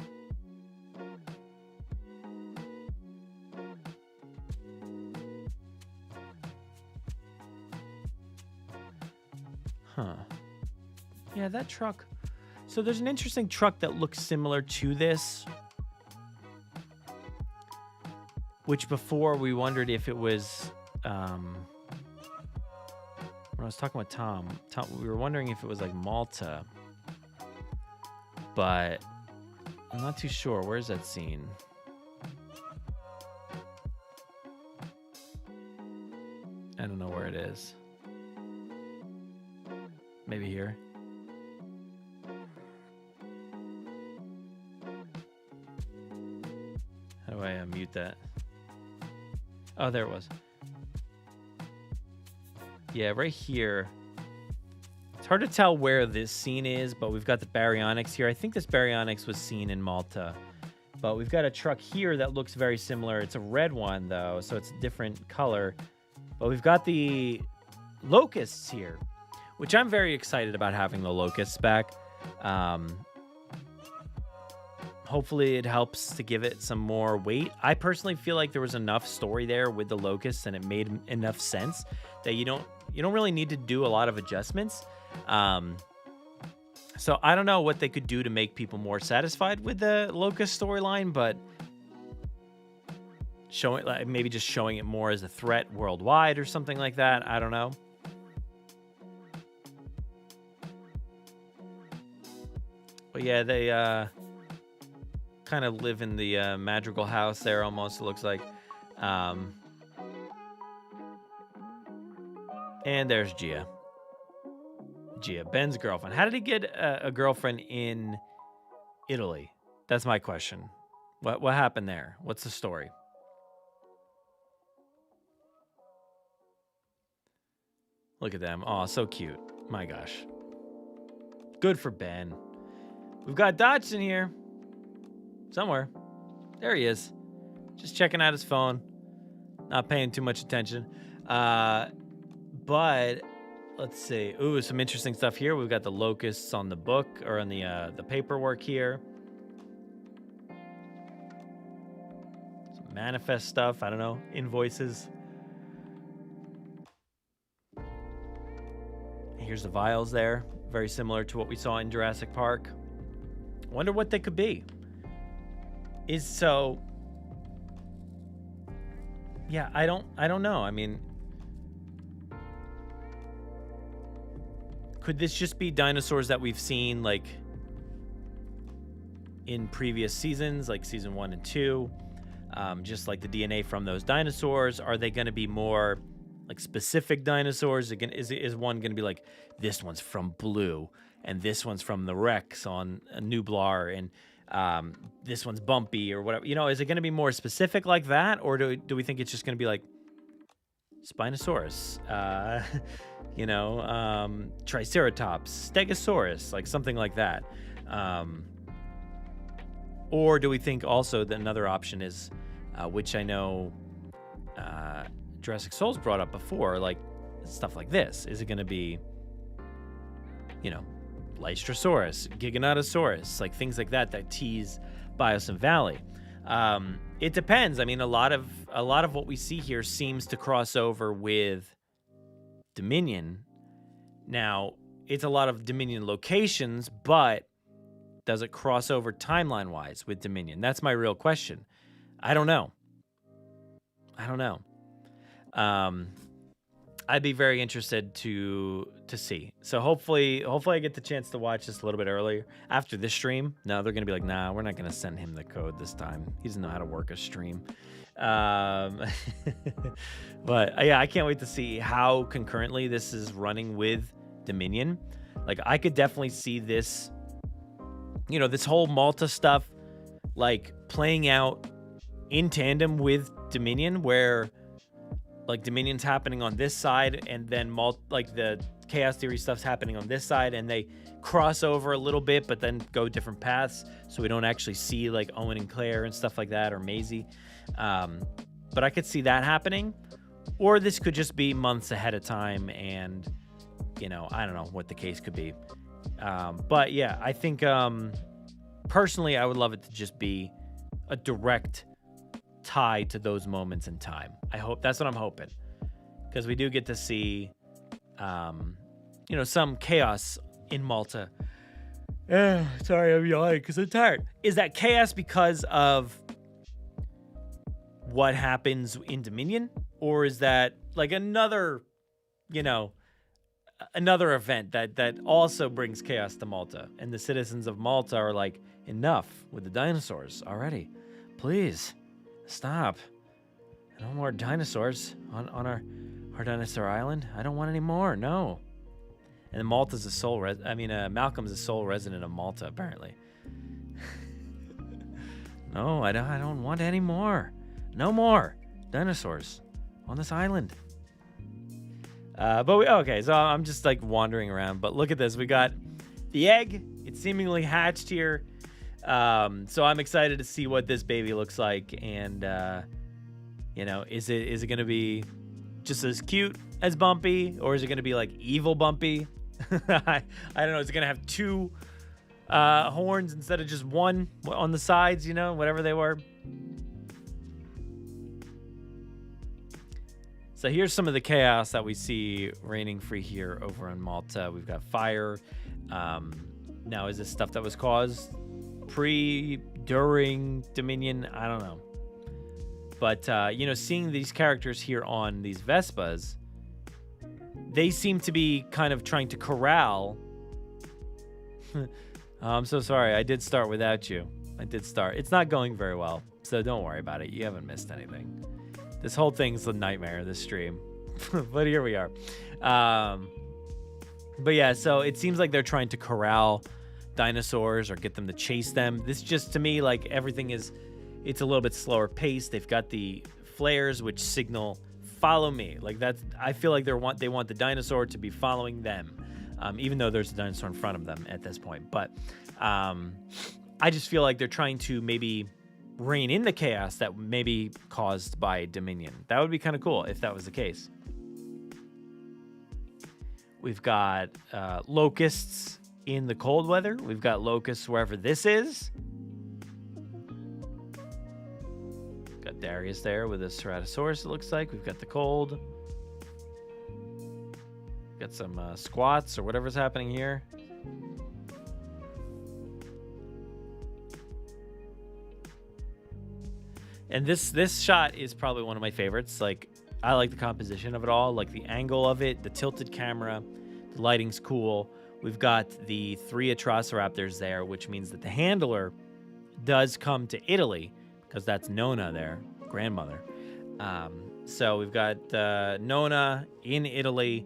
Huh. Yeah, that truck. So there's an interesting truck that looks similar to this, which before we wondered if it was, when I was talking with Tom, we were wondering if it was like Malta, but I'm not too sure. Where's that scene? I don't know where it is. Maybe here. How do I mute that? Oh, there it was. Yeah, right here. It's hard to tell where this scene is, but we've got the baryonyx here. I think this baryonyx was seen in Malta. But we've got a truck here that looks very similar. It's a red one, though, so it's a different color. But we've got the locusts here, which I'm very excited about having the locusts back. Hopefully it helps to give it some more weight. I personally feel like there was enough story there with the locusts, and it made enough sense that you don't really need to do a lot of adjustments. So I don't know what they could do to make people more satisfied with the locust storyline, but maybe just showing it more as a threat worldwide or something like that. I don't know. But yeah, they kind of live in the Madrigal house there almost, it looks like. And there's Gia, Ben's girlfriend. How did he get a girlfriend in Italy? That's my question. What happened there? What's the story? Look at them. Oh, so cute. My gosh. Good for Ben. We've got Dodgson here. Somewhere. There he is. Just checking out his phone. Not paying too much attention. But let's see. Ooh, some interesting stuff here. We've got the locusts on the book, or on the paperwork here. Some manifest stuff. I don't know. Invoices. Here's the vials there. Very similar to what we saw in Jurassic Park. Wonder what they could be. Yeah, I don't know. I mean, could this just be dinosaurs that we've seen like in previous seasons, like season 1 and 2? Just like the DNA from those dinosaurs. Are they going to be more like specific dinosaurs? Is one going to be like, this one's from Blue, and this one's from the Rex on Nublar, and this one's Bumpy, or whatever? You know, is it going to be more specific like that, or do we think it's just going to be like Spinosaurus, Triceratops, Stegosaurus, like something like that? Or do we think also that another option is, which I know Jurassic Souls brought up before, like stuff like this? Is it going to be, Lystrosaurus, Giganotosaurus, like things like that tease Biosyn Valley? It depends. I mean, a lot of what we see here seems to cross over with Dominion. Now, it's a lot of Dominion locations, but does it cross over timeline-wise with Dominion? That's my real question. I don't know. I'd be very interested to see. So hopefully I get the chance to watch this a little bit earlier after this stream. No, they're gonna be like, nah, we're not gonna send him the code this time. He doesn't know how to work a stream. But yeah, I can't wait to see how concurrently this is running with Dominion. Like, I could definitely see this, this whole Malta stuff, like, playing out in tandem with Dominion, where like Dominion's happening on this side, and then the Chaos Theory stuff's happening on this side, and they cross over a little bit, but then go different paths, so we don't actually see like Owen and Claire and stuff like that, or Maisie. But I could see that happening, or this could just be months ahead of time, and I don't know what the case could be. But yeah, I think personally, I would love it to just be a direct tie to those moments in time. I hope that's what I'm hoping, because we do get to see some chaos in Malta. Sorry, I'm yawning because I'm tired. Is that chaos because of what happens in Dominion, or is that like another event that also brings chaos to Malta, and the citizens of Malta are like, enough with the dinosaurs already, please stop. No more dinosaurs on our dinosaur island. I don't want any more. No. And Malta's Malcolm's a sole resident of Malta, apparently. No, I don't want any more. No more dinosaurs on this island. Okay, so I'm just like wandering around, but look at this. We got the egg. It's seemingly hatched here. So I'm excited to see what this baby looks like, and is it going to be just as cute as Bumpy, or is it going to be like evil Bumpy? I don't know. Is it going to have two horns instead of just one on the sides? Whatever they were. So here's some of the chaos that we see reigning free here over on Malta. We've got fire. Now, is this stuff that was caused during Dominion? I don't know. But, seeing these characters here on these Vespas, they seem to be kind of trying to corral. I'm so sorry. I did start without you. It's not going very well, so don't worry about it. You haven't missed anything. This whole thing's a nightmare, this stream. But here we are. But yeah, so it seems like they're trying to corral dinosaurs or get them to chase them. This just, to me, like, everything it's a little bit slower paced. They've got the flares which signal follow me. Like, I feel like they want the dinosaur to be following them, even though there's a dinosaur in front of them at this point. But I just feel like they're trying to maybe rein in the chaos that may be caused by Dominion. That would be kind of cool if that was the case. We've got locusts in the cold weather. We've got locusts wherever this is. Got Darius there with a Ceratosaurus, it looks like. We've got the cold. Got some squats or whatever's happening here. And this shot is probably one of my favorites. Like, I like the composition of it all, like the angle of it, the tilted camera, the lighting's cool. We've got the 3 Atrociraptors there, which means that the handler does come to Italy, because that's Nona there, grandmother. So we've got Nona in Italy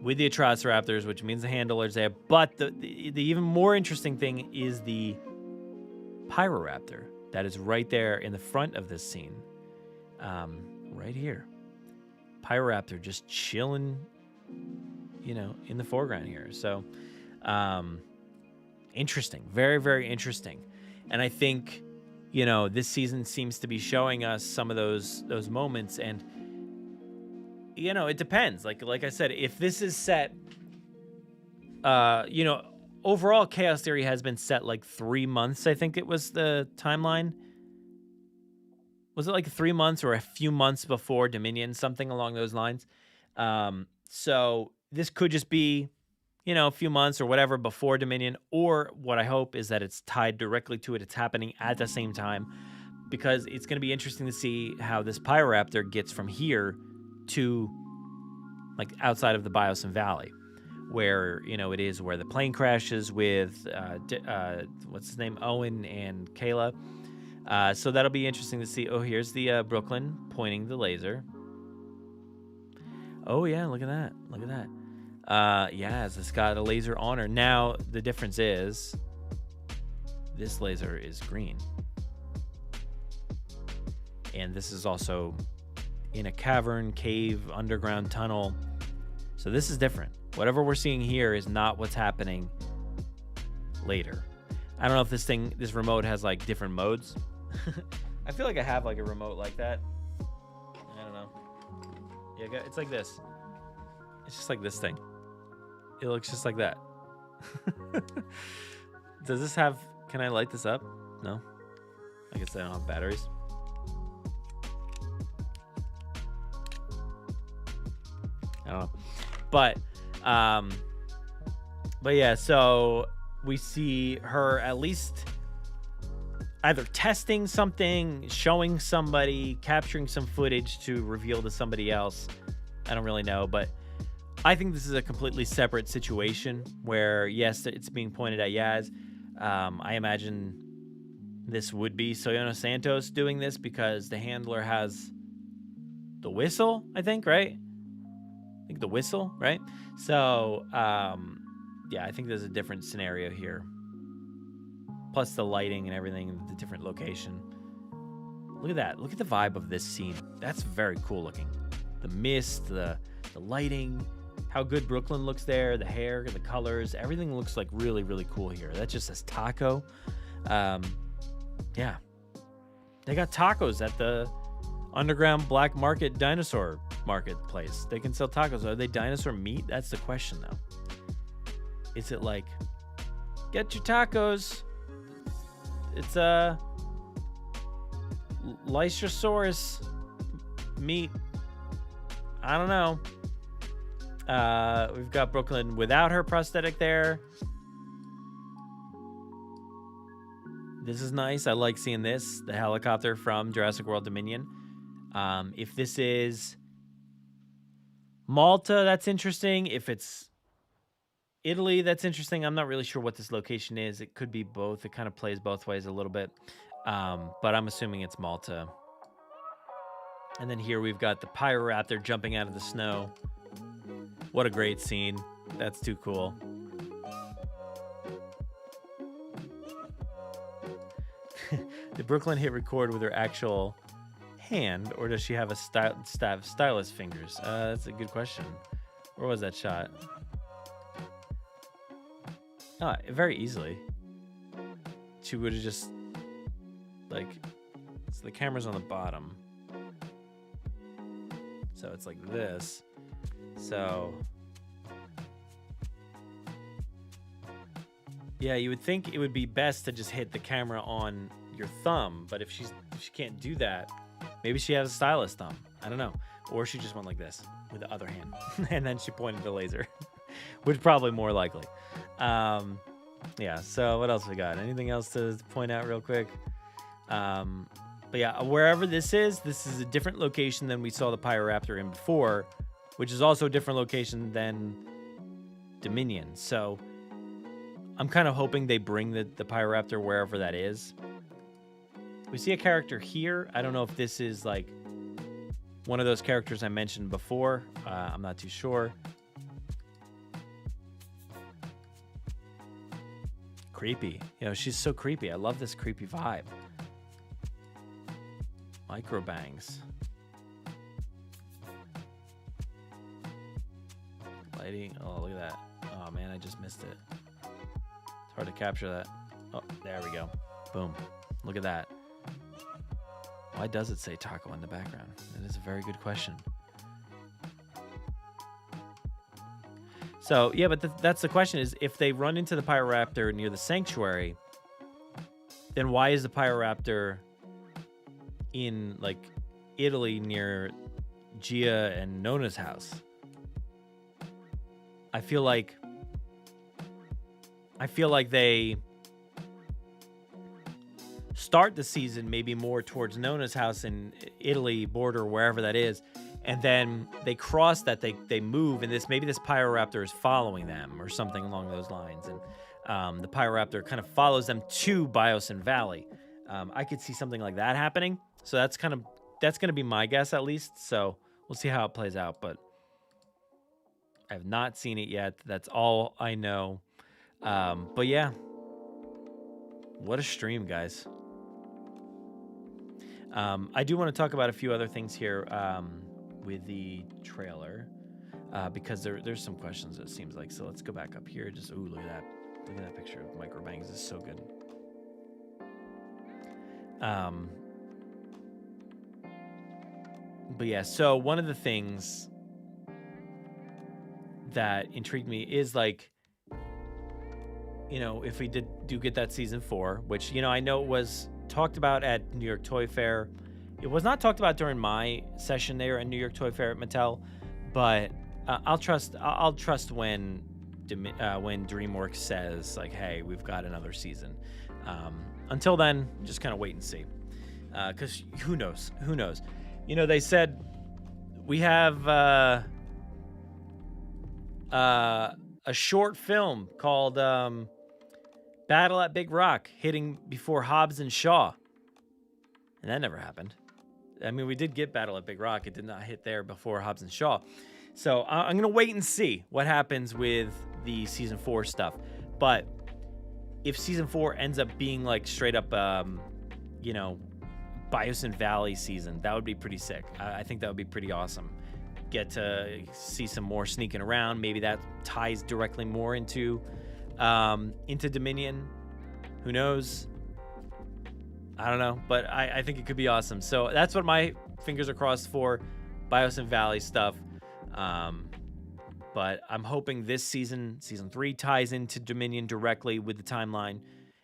with the Atrociraptors, which means the handler's there. But the even more interesting thing is the Pyroraptor that is right there in the front of this scene. Right here. Pyroraptor just chilling, in the foreground here. So, interesting. Very, very interesting. And I think, this season seems to be showing us some of those moments. And, it depends. Like I said, if this is set, overall Chaos Theory has been set like 3 months, I think it was the timeline. Was it like 3 months or a few months before Dominion, something along those lines? So this could just be, a few months or whatever before Dominion, or what I hope is that it's tied directly to it. It's happening at the same time, because it's going to be interesting to see how this Pyroraptor gets from here to like outside of the Biosyn Valley, where, it is where the plane crashes with, what's his name? Owen and Kayla. So that'll be interesting to see. Oh, here's the Brooklyn pointing the laser. Oh, yeah, look at that. Look at that. It's got a laser on her. Now, the difference is this laser is green. And this is also in a cavern, cave, underground tunnel. So this is different. Whatever we're seeing here is not what's happening later. I don't know if this remote has like different modes. I feel like I have like a remote like that. I don't know. Yeah, it's like this. It's just like this thing. It looks just like that. Does this have... Can I light this up? No? I guess I don't have batteries. I don't know. But yeah, so we see her at least either testing something, showing somebody, capturing some footage to reveal to somebody else. I don't really know, but I think this is a completely separate situation where, yes, it's being pointed at Yaz. I imagine this would be Soyona Santos doing this because the handler has the whistle, I think, right? I think the whistle, right? So, I think there's a different scenario here. Plus the lighting and everything, the different location. Look at that. Look at the vibe of this scene. That's very cool looking. The mist, the lighting, how good Brooklyn looks there, the hair, the colors, everything looks like really, really cool here. That just says taco. Yeah. They got tacos at the underground black market dinosaur marketplace. They can sell tacos. Are they dinosaur meat? That's the question, though. Is it like, get your tacos? It's a Lysosaurus meat. I don't know. We've got Brooklyn without her prosthetic there. This is nice. I like seeing this. The helicopter from Jurassic World Dominion. If this is Malta, that's interesting. If it's Italy, that's interesting. I'm not really sure what this location is. It could be both. It kind of plays both ways a little bit. But I'm assuming it's Malta. And then here we've got the Pyroraptor jumping out of the snow. What a great scene. That's too cool. Did Brooklyn hit record with her actual hand, or does she have a stylus fingers? That's a good question. Where was that shot? Very easily. She would have just, like, so the camera's on the bottom. So it's like this. So, yeah, you would think it would be best to just hit the camera on your thumb, but if she can't do that, maybe she has a stylus thumb. I don't know. Or she just went like this with the other hand, and then she pointed the laser, which is probably more likely. Yeah, so what else we got? Anything else to point out real quick? But yeah, wherever this is a different location than we saw the Pyroraptor in before, which is also a different location than Dominion. So I'm kind of hoping they bring the Pyroraptor wherever that is. We see a character here. I don't know if this is like one of those characters I mentioned before. I'm not too sure. Creepy. She's so creepy. I love this creepy vibe. Micro bangs. Lighting. Oh, look at that. Oh, man, I just missed it. It's hard to capture that. Oh, there we go. Boom. Look at that. Why does it say taco in the background? That is a very good question. So, yeah, but that's the question is, if they run into the Pyroraptor near the sanctuary, then why is the Pyroraptor in, like, Italy near Gia and Nona's house? I feel like they start the season maybe more towards Nona's house in Italy border, wherever that is, and then they cross that, they move, and maybe this Pyroraptor is following them or something along those lines, and the Pyroraptor kind of follows them to Biosyn Valley. I could see something like that happening, so that's going to be my guess at least. So we'll see how it plays out, but I have not seen it yet. That's all I know. But yeah, what a stream, guys. I do want to talk about a few other things here with the trailer because there's some questions, it seems like. So let's go back up here. Just, ooh, look at that. Look at that picture of Microbangs. It's so good. But yeah, so one of the things that intrigued me is, like, you know, if we do get that season 4, which, you know, I know it was talked about at New York Toy Fair. It was not talked about during my session there at New York Toy Fair at Mattel, but I'll trust when DreamWorks says, like, hey, we've got another season. Until then, just kind of wait and see, because who knows? You know, they said we have a short film called Battle at Big Rock, hitting before Hobbs and Shaw. And that never happened. I mean, we did get Battle at Big Rock. It did not hit there before Hobbs and Shaw. So I'm going to wait and see what happens with the Season 4 stuff. But if Season 4 ends up being, like, straight up, you know, Biosyn Valley season, that would be pretty sick. I think that would be pretty awesome. Get to see some more sneaking around. Maybe that ties directly more into Dominion. Who knows? I don't know, but I think it could be awesome. So that's what my fingers are crossed for, Biosyn Valley stuff. But I'm hoping this season 3, ties into Dominion directly with the timeline,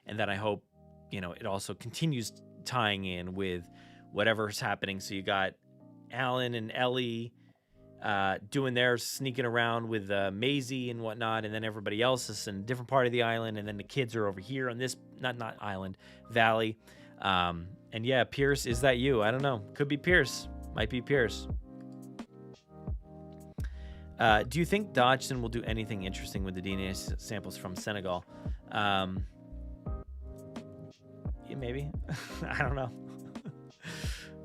and then I hope, you know, it also continues tying in with whatever's happening. So you got Alan and Ellie doing their sneaking around with Maisie and whatnot, and then everybody else is in a different part of the island, and then the kids are over here on this not island, valley. And yeah, Pierce, is that you? I don't know. Could be Pierce. Might be Pierce. Do you think Dodgson will do anything interesting with the DNA samples from Senegal? Yeah, maybe. I don't know.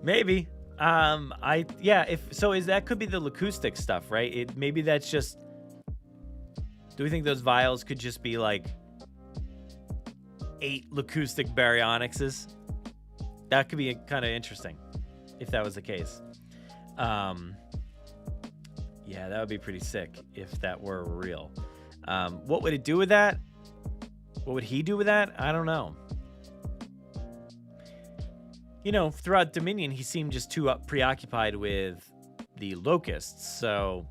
Maybe. Is that could be the acoustic stuff, right? Maybe that's just. Do we think those vials could just be like 8 acoustic baryonyxes? That could be kind of interesting if that was the case. Yeah, that would be pretty sick if that were real. What would it do with that? What would he do with that? I don't know. You know, throughout Dominion, he seemed just too preoccupied with the locusts, so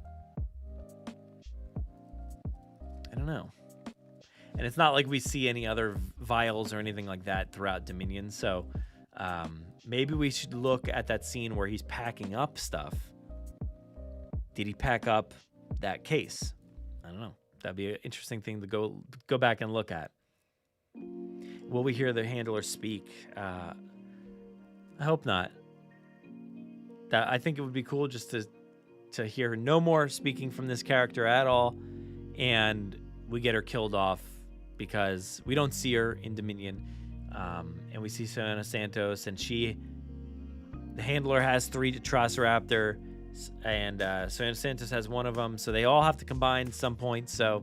I don't know. And it's not like we see any other vials or anything like that throughout Dominion, so maybe we should look at that scene where he's packing up stuff. Did he pack up that case? I don't know. That'd be an interesting thing to go back and look at. Will we hear the handler speak? I hope not. I think it would be cool just to hear no more speaking from this character at all, and we get her killed off because we don't see her in Dominion, and we see Savannah Santos, and the handler has 3 Triceraptor, and Savannah Santos has 1 of them, so they all have to combine at some point. So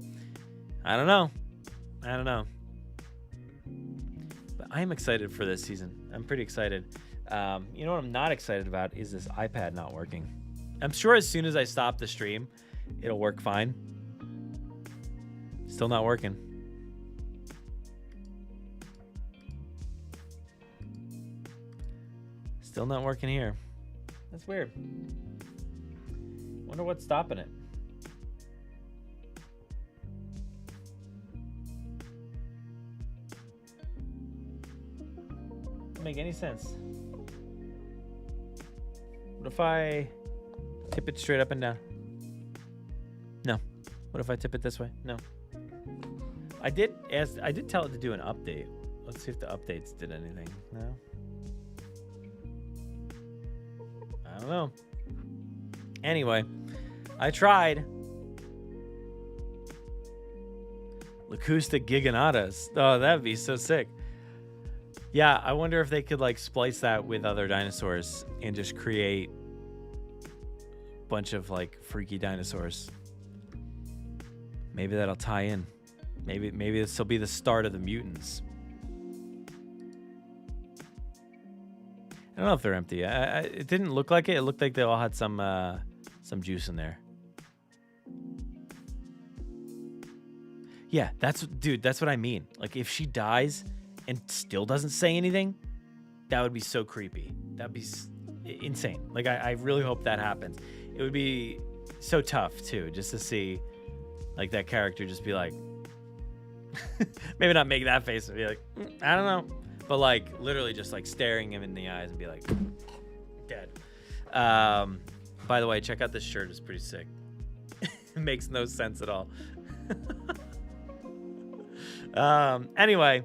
I don't know. But I am excited for this season. I'm pretty excited. You know what I'm not excited about is this iPad not working. I'm sure as soon as I stop the stream, it'll work fine. Still not working. Still not working here. That's weird. Wonder what's stopping it. Doesn't make any sense. What if I tip it straight up and down? No. What if I tip it this way? No. I did tell it to do an update. Let's see if the updates did anything. No. I don't know. Anyway, I tried. Lacusta giganatas. Oh, that'd be so sick. Yeah, I wonder if they could like splice that with other dinosaurs and just create a bunch of like freaky dinosaurs. Maybe that'll tie in. Maybe this will be the start of the mutants. I don't know if they're empty. It didn't look like it. It looked like they all had some juice in there. Yeah, that's what I mean. Like, if she dies and still doesn't say anything, that would be so creepy. That'd be insane. Like, I really hope that happens. It would be so tough, too, just to see, like, that character just be like, maybe not make that face and be like, I don't know. But, like, literally just, like, staring him in the eyes and be like, dead. By the way, check out this shirt. It's pretty sick. It makes no sense at all. Anyway,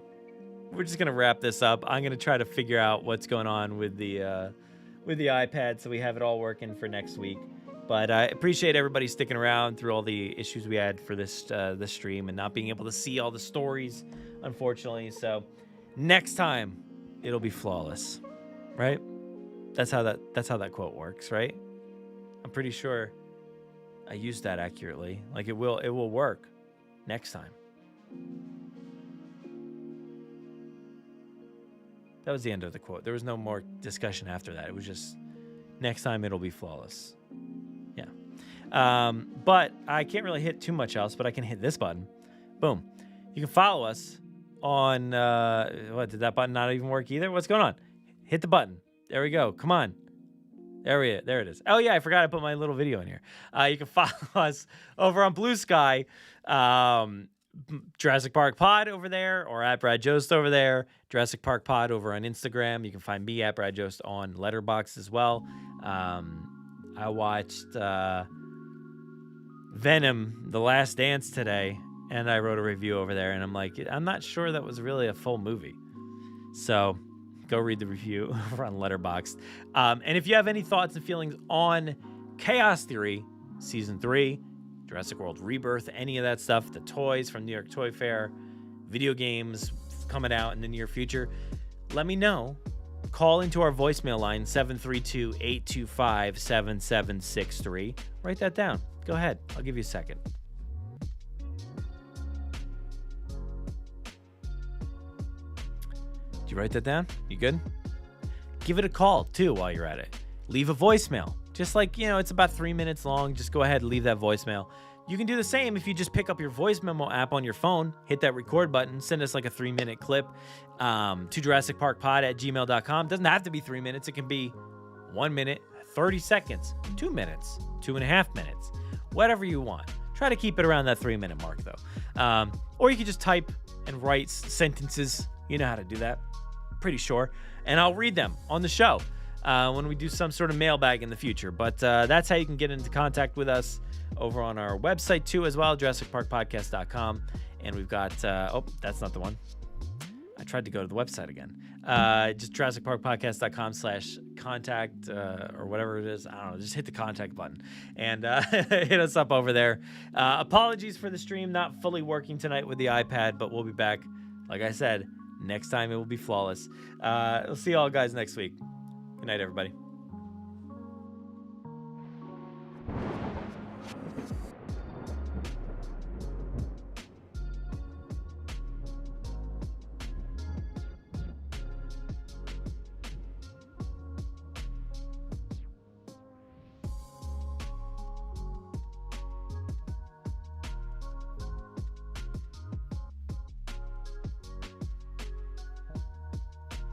we're just gonna wrap this up. I'm gonna try to figure out what's going on with the iPad, so we have it all working for next week. But I appreciate everybody sticking around through all the issues we had for this stream and not being able to see all the stories, unfortunately. So next time it'll be flawless, right? That's how that quote works, right? I'm pretty sure I used that accurately. Like, it will work next time. That was the end of the quote. There was no more discussion after that. It was just, next time it'll be flawless. Yeah. But I can't really hit too much else, but I can hit this button. Boom. You can follow us on, what, did that button not even work either? What's going on? Hit the button. There we go. Come on. There it is. Oh, yeah, I forgot I put my little video in here. You can follow us over on Blue Sky, Jurassic Park Pod over there, or at Brad Jost over there. Jurassic Park Pod over on Instagram. You can find me at Brad Jost on Letterboxd as well. I watched Venom: The Last Dance today, and I wrote a review over there, and I'm like, I'm not sure that was really a full movie. So go read the review over on Letterboxd. And if you have any thoughts and feelings on Chaos Theory Season 3, Jurassic World Rebirth, any of that stuff, the toys from New York Toy Fair, video games coming out in the near future, let me know. Call into our voicemail line, 732-825-7763. Write that down. Go ahead. I'll give you a second. Did you write that down? You good? Give it a call, too, while you're at it. Leave a voicemail. Just like, it's about 3 minutes long. Just go ahead and leave that voicemail. You can do the same if you just pick up your voice memo app on your phone, hit that record button, send us like a 3-minute clip to JurassicParkPod@gmail.com. Doesn't have to be 3 minutes. It can be 1 minute, 30 seconds, 2 minutes, 2.5 minutes, whatever you want. Try to keep it around that 3-minute mark, though. Or you can just type and write sentences. You know how to do that. Pretty sure. And I'll read them on the show when we do some sort of mailbag in the future. But that's how you can get into contact with us over on our website, too, as well, JurassicParkPodcast.com. And we've got, that's not the one. I tried to go to the website again. Just JurassicParkPodcast.com/contact or whatever it is. I don't know. Just hit the contact button and hit us up over there. Apologies for the stream not fully working tonight with the iPad, but we'll be back. Like I said, next time it will be flawless. We'll see you all guys next week. Good night, everybody.